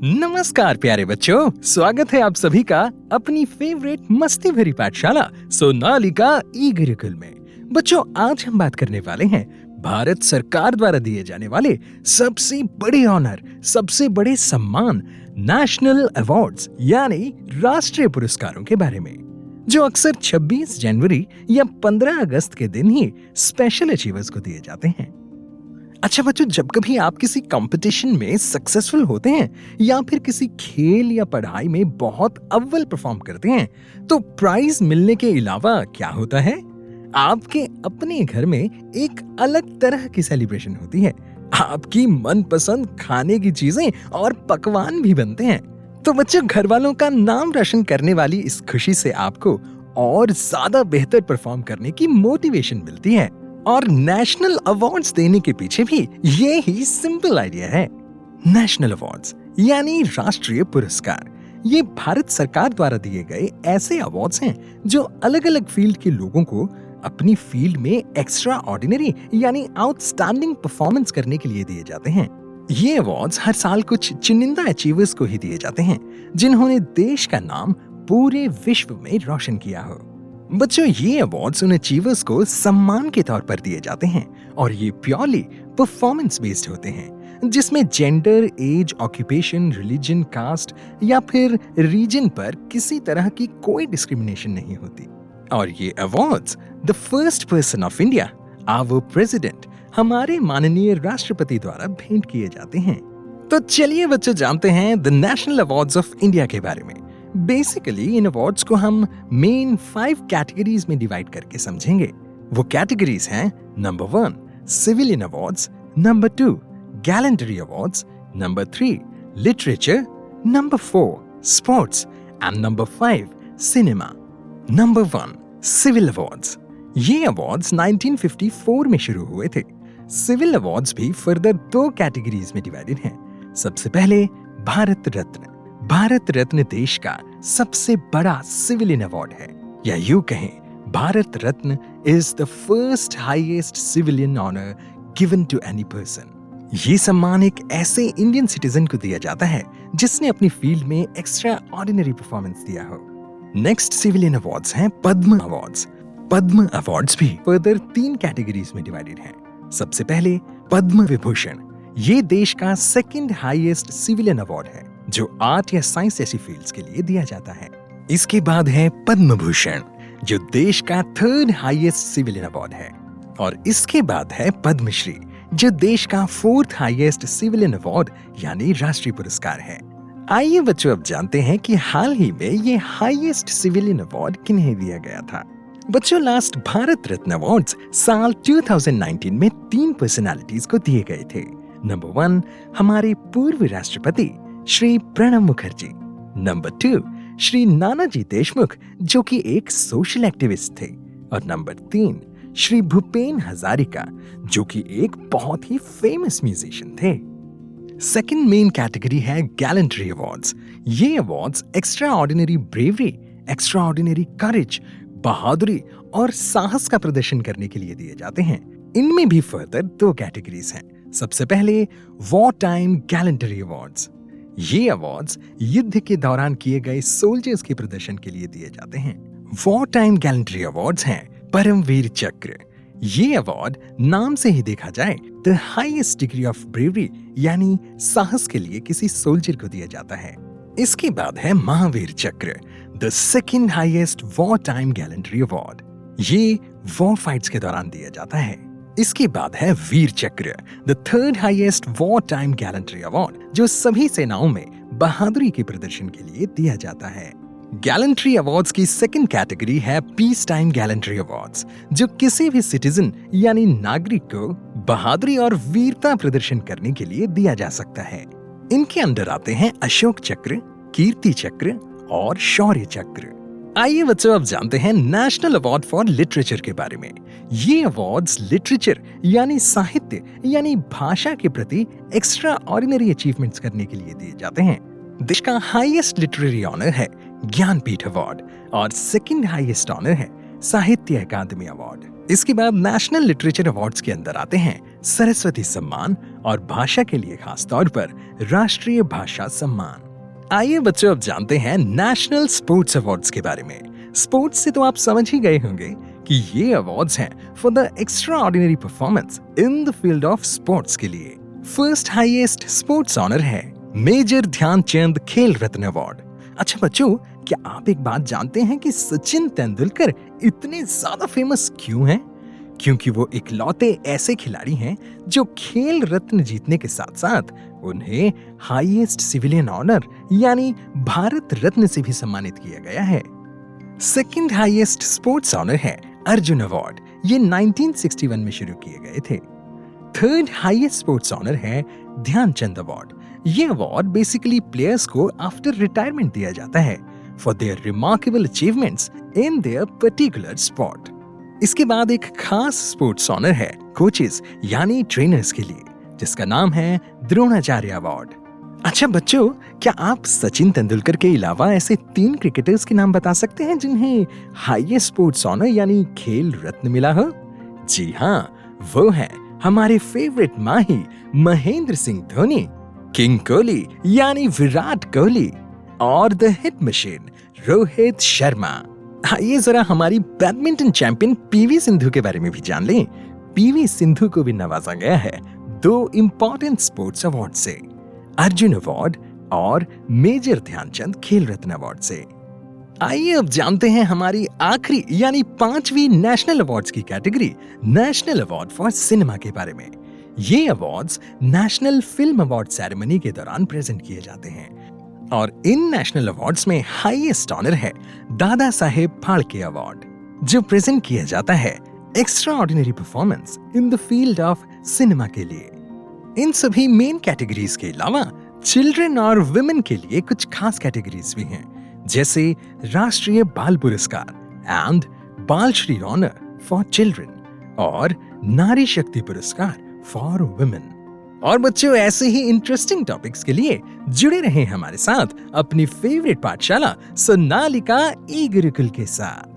नमस्कार प्यारे बच्चों, स्वागत है आप सभी का अपनी फेवरेट मस्ती भरी पाठशाला सोनालिका ई गुरुकुल में। बच्चों, आज हम बात करने वाले हैं भारत सरकार द्वारा दिए जाने वाले सबसे बड़े ऑनर, सबसे बड़े सम्मान नेशनल अवार्ड्स यानी राष्ट्रीय पुरस्कारों के बारे में, जो अक्सर 26 जनवरी या 15 अगस्त के दिन ही स्पेशल अचीवर्स को दिए जाते हैं। अच्छा बच्चों, जब कभी आप किसी कंपटीशन में सक्सेसफुल होते हैं या फिर किसी खेल या पढ़ाई में बहुत अव्वल परफॉर्म करते हैं, तो प्राइज मिलने के अलावा क्या होता है? आपके अपने घर में एक अलग तरह की सेलिब्रेशन होती है। आपकी मनपसंद खाने की चीजें और पकवान भी बनते हैं। तो बच्चों, घर वालों का नाम रोशन करने वाली इस खुशी से आपको और ज्यादा बेहतर परफॉर्म करने की मोटिवेशन मिलती है। और नेशनल अवार्ड्स देने के पीछे भी ये ही सिंपल आइडिया है। नेशनल अवार्ड्स यानी राष्ट्रीय पुरस्कार, ये भारत सरकार द्वारा दिए गए ऐसे अवार्ड्स हैं जो अलग अलग फील्ड के लोगों को अपनी फील्ड में एक्स्ट्रा ऑर्डिनरी यानी आउटस्टैंडिंग परफॉर्मेंस करने के लिए दिए जाते हैं। ये अवार्ड्स हर साल कुछ चुनिंदा अचीवर्स को ही दिए जाते हैं जिन्होंने देश का नाम पूरे विश्व में रोशन किया हो। बच्चों, ये अवार्ड्स उन अचीवर्स को सम्मान के तौर पर दिए जाते हैं और ये प्योरली परफॉर्मेंस बेस्ड होते हैं, जिसमें gender, age, occupation, religion, caste या फिर रीजन पर किसी तरह की कोई डिस्क्रिमिनेशन नहीं होती। और ये awards the first person of India, our president, हमारे माननीय राष्ट्रपति द्वारा भेंट किए जाते हैं। तो चलिए बच्चों, जानते हैं the national awards of India के बारे में। बेसिकली इन अवार्ड्स को हम मेन 5 कैटेगरीज में डिवाइड करके समझेंगे। वो कैटेगरीज हैं: number 1 civilian awards, number 2 gallantry awards, number 3 literature, number 4 sports and number 5 cinema. Number 1 civil awards. ये अवार्ड्स 1954 में शुरू हुए थे। सिविल अवार्ड्स भी फर्दर 2 कैटेगरीज में डिवाइडेड हैं। सबसे पहले भारत रत्न। भारत रत्न देश का सबसे बड़ा सिविलियन अवार्ड है, या यूं कहें Bharat Ratna is the first highest civilian honour given to any person. ये सम्मान एक ऐसे इंडियन सिटीजन को दिया जाता है जिसने अपनी फील्ड में एक्स्ट्रा ऑर्डिनरी परफॉर्मेंस दिया हो। नेक्स्ट सिविलियन अवार्ड्स हैं पद्म अवार्ड्स। पद्म अवार्ड्स भी फर्दर 3 कैटेगरीज में डिवाइडेड हैं। सबसे पहले पद्म विभूषण। ये देश का सेकंड हाईएस्ट सिविलियन अवार्ड है जो आर्ट या साइंस जैसी फील्ड्स के लिए दिया जाता है। इसके बाद है पद्म भूषण, जो देश का 3rd हाईएस्ट सिविलियन अवार्ड है। और इसके बाद है पद्मश्री, जो देश का 4th हाईएस्ट सिविलियन अवार्ड यानी राष्ट्रीय पुरस्कार है। आइए बच्चों, अब जानते हैं कि हाल ही में ये हाईएस्ट सिविलियन अवार्ड किन्हें दिया गया था। बच्चों, लास्ट भारत रत्न अवार्ड्स साल 2019 में 3 पर्सनालिटीज को दिए गए थे। नंबर 1 हमारे पूर्व राष्ट्रपति श्री प्रणब मुखर्जी, नंबर 2 श्री नानाजी देशमुख, जो कि एक सोशल एक्टिविस्ट थे, और नंबर 3 श्री भूपेन हजारिका, जो कि एक बहुत ही फेमस म्यूजिशियन थे। सेकंड मेन कैटेगरी है गैलेंट्री अवार्ड्स। ये awards extraordinary bravery, extraordinary courage, बहादुरी और साहस का प्रदर्शन करने के लिए दिए जाते हैं। इनमें भी फर्दर 2 कैटेगरीज हैं। सबसे पहले वॉर टाइम गैलेंट्री अवार्ड्स। ये अवार्ड्स युद्ध के दौरान किए गए सोल्जर्स के प्रदर्शन के लिए दिए जाते हैं। वॉर टाइम गैलेंट्री अवार्ड्स हैं परमवीर चक्र। ये अवार्ड नाम से ही देखा जाए the highest degree of bravery यानी साहस के लिए किसी सोल्जर को दिया जाता है। इसके बाद है महावीर चक्र, the second highest war time gallantry award. ये वॉर फाइट्स के दौरान दिया जाता है। इसके बाद है वीर चक्र, the 3rd highest war time gallantry award, जो सभी सेनाओं में बहादुरी के प्रदर्शन के लिए दिया जाता है। गैलेंट्री अवार्ड्स की सेकंड कैटेगरी है पीस टाइम गैलेंट्री अवार्ड्स, जो किसी भी सिटीजन यानी नागरिक को बहादुरी और वीरता प्रदर्शन करने के लिए दिया जा सकता है। इनके अंदर आते हैं अशोक चक्र, कीर्ति चक्र और शौर्य चक्र। आइए बच्चों, अब जानते हैं नेशनल अवार्ड फॉर लिटरेचर के बारे में। ये अवार्ड्स लिटरेचर यानी साहित्य यानी भाषा के प्रति एक्स्ट्रा ऑर्डिनरी अचीवमेंट्स करने के लिए दिए जाते हैं। देश का हाईएस्ट लिटरेरी ऑनर है ज्ञानपीठ अवार्ड और सेकंड हाईएस्ट ऑनर है साहित्य अकादमी अवार्ड। इसके बाद नेशनल लिटरेचर अवार्ड्स के अंदर आते हैं सरस्वती सम्मान और भाषा के लिए खास तौर पर राष्ट्रीय भाषा सम्मान। आइए बच्चों अब जानते हैं नेशनल स्पोर्ट्स अवार्ड्स के बारे में। स्पोर्ट्स से तो आप समझ ही गए होंगे कि ये अवार्ड्स हैं for the extra ordinary performance in the field of sports के लिए। फर्स्ट हाईएस्ट स्पोर्ट्स ऑनर है मेजर ध्यानचंद खेल रत्न अवार्ड। अच्छा बच्चों, क्या आप एक बात जानते हैं कि सचिन तेंदुलकर इतने ज्यादा फेमस क्यों हैं? क्योंकि वो इकलौते ऐसे खिलाड़ी हैं जो खेल रत्न जीतने के साथ साथ उन्हें हाईएस्ट सिविलियन ऑनर यानी भारत रत्न से भी सम्मानित किया गया है। सेकंड हाईएस्ट स्पोर्ट्स ऑनर है अर्जुन अवार्ड। ये 1961 में शुरू किए गए थे। थर्ड हाईएस्ट स्पोर्ट्स ऑनर है ध्यानचंद अवार्ड। ये अवार्ड बेसिकली प्लेयर्स को आफ्टर रिटायरमेंट दिया जाता है for their remarkable achievements in their particular sport. इसके बाद एक खास स्पोर्ट्स ऑनर है कोचेस यानी ट्रेनर्स के लिए, जिसका नाम है द्रोणाचार्य अवार्ड। अच्छा बच्चों, क्या आप सचिन तेंदुलकर के अलावा ऐसे 3 क्रिकेटर्स के नाम बता सकते हैं जिन्हें हाईएस्ट स्पोर्ट्स ऑनर यानी खेल रत्न मिला हो? जी हाँ, वो है हमारे फेवरेट माही महेंद्र सिंह धोनी, किंग कोहली यानी विराट कोहली और the hit machine Rohit Sharma. आइए जरा हमारी बैडमिंटन चैंपियन पीवी सिंधु के बारे में भी जान लें। पीवी सिंधु को भी नवाजा गया है 2 इंपॉर्टेंट स्पोर्ट्स अवार्ड से, अर्जुन अवार्ड और मेजर ध्यानचंद खेल रत्न अवार्ड से। आइए अब जानते हैं हमारी आखिरी यानी 5वीं नेशनल अवार्ड्स की category national award for cinema के बारे में। ये awards national film award ceremony के दौरान प्रेजेंट किए जाते हैं और इन नेशनल अवार्ड्स में हाईएस्ट ऑनर है दादा साहेब फाल्के अवार्ड, जो प्रेजेंट किया जाता है extra ordinary performance in the field of cinema के लिए। इन सभी मेन कैटेगरीज के अलावा चिल्ड्रन और वुमेन के लिए कुछ खास कैटेगरीज भी हैं, जैसे राष्ट्रीय बाल पुरस्कार एंड बाल श्री ऑनर फॉर चिल्ड्रन और नारी शक्ति पुरस्कार फॉर वुमेन। और बच्चों, ऐसे ही इंटरेस्टिंग टॉपिक्स के लिए जुड़े रहें हमारे साथ अपनी फेवरेट पाठशाला सोनालिका ई गुरुकुल के साथ।